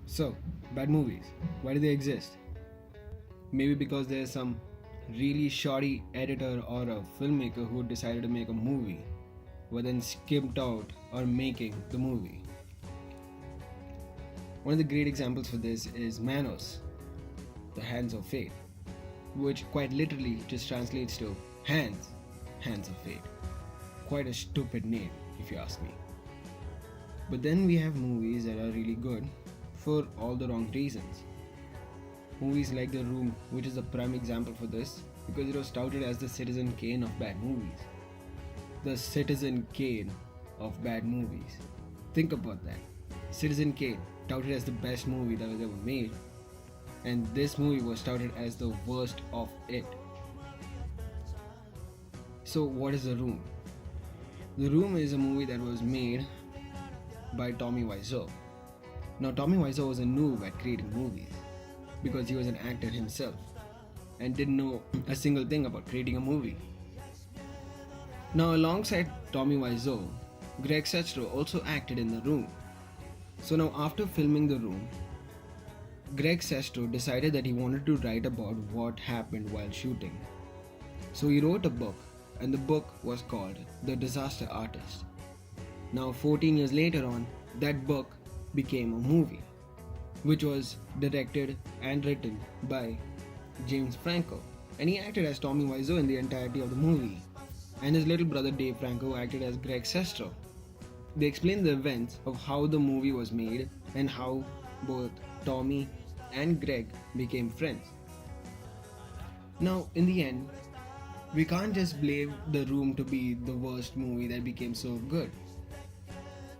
So, bad movies, why do they exist? Maybe because there's some really shoddy editor or a filmmaker who decided to make a movie, but then skipped out on making the movie. One of the great examples for this is Manos, the Hands of Fate, which quite literally just translates to Hands of Fate. Quite a stupid name, if you ask me. But then we have movies that are really good for all the wrong reasons. Movies like The Room, which is a prime example for this, because it was touted as the Citizen Kane of bad movies. The Citizen Kane of bad movies. Think about that. Citizen Kane, touted as the best movie that was ever made, and this movie was touted as the worst of it. So, what is The Room? The Room is a movie that was made by Tommy Wiseau. Now, Tommy Wiseau was a noob at creating movies because he was an actor himself and didn't know a single thing about creating a movie. Now, alongside Tommy Wiseau, Greg Sestero also acted in The Room. So now, after filming The Room, Greg Sestero decided that he wanted to write about what happened while shooting. So he wrote a book, and the book was called The Disaster Artist. Now, 14 years later on, that book became a movie, which was directed and written by James Franco, and he acted as Tommy Wiseau in the entirety of the movie, and his little brother Dave Franco acted as Greg Sestero. They explained the events of how the movie was made and how both Tommy and Greg became friends. Now, in the end, we can't just blame The Room to be the worst movie that became so good.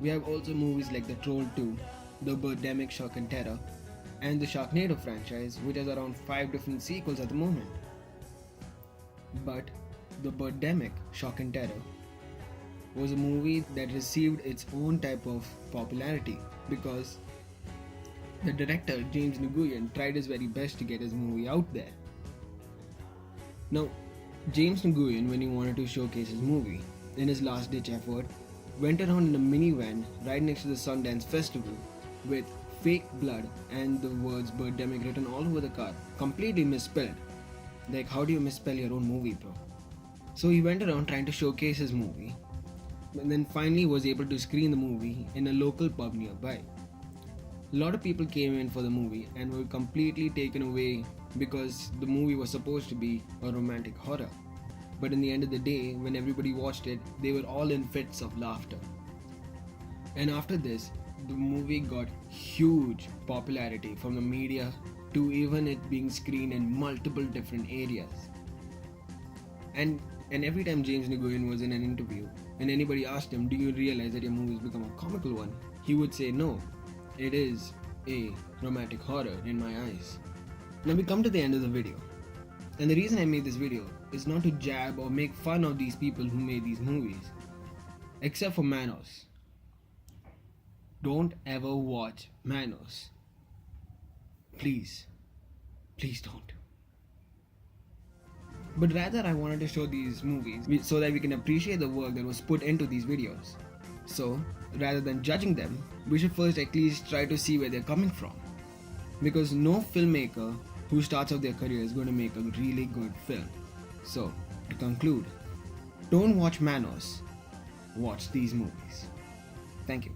We have also movies like The Troll 2, The Birdemic Shock and Terror, and the Sharknado franchise, which has around 5 different sequels at the moment. But The Birdemic Shock and Terror was a movie that received its own type of popularity because the director James Nguyen tried his very best to get his movie out there. Now, James Nguyen, when he wanted to showcase his movie, in his last ditch effort, went around in a minivan right next to the Sundance Festival with fake blood and the words Birdemic written all over the car, completely misspelled. Like, how do you misspell your own movie, bro? So he went around trying to showcase his movie, and then finally was able to screen the movie in a local pub nearby. A lot of people came in for the movie and were completely taken away because the movie was supposed to be a romantic horror. But in the end of the day, when everybody watched it, they were all in fits of laughter. And after this, the movie got huge popularity from the media to even it being screened in multiple different areas. And every time James Nguyen was in an interview and anybody asked him, do you realize that your movie has become a comical one? He would say, no, it is a romantic horror in my eyes. Now we come to the end of the video. And the reason I made this video is not to jab or make fun of these people who made these movies. Except for Manos. Don't ever watch Manos. Please. Please don't. But rather I wanted to show these movies so that we can appreciate the work that was put into these videos. So, rather than judging them, we should first at least try to see where they're coming from. Because no filmmaker who starts out their career is going to make a really good film. So, to conclude, don't watch Manos, watch these movies. Thank you.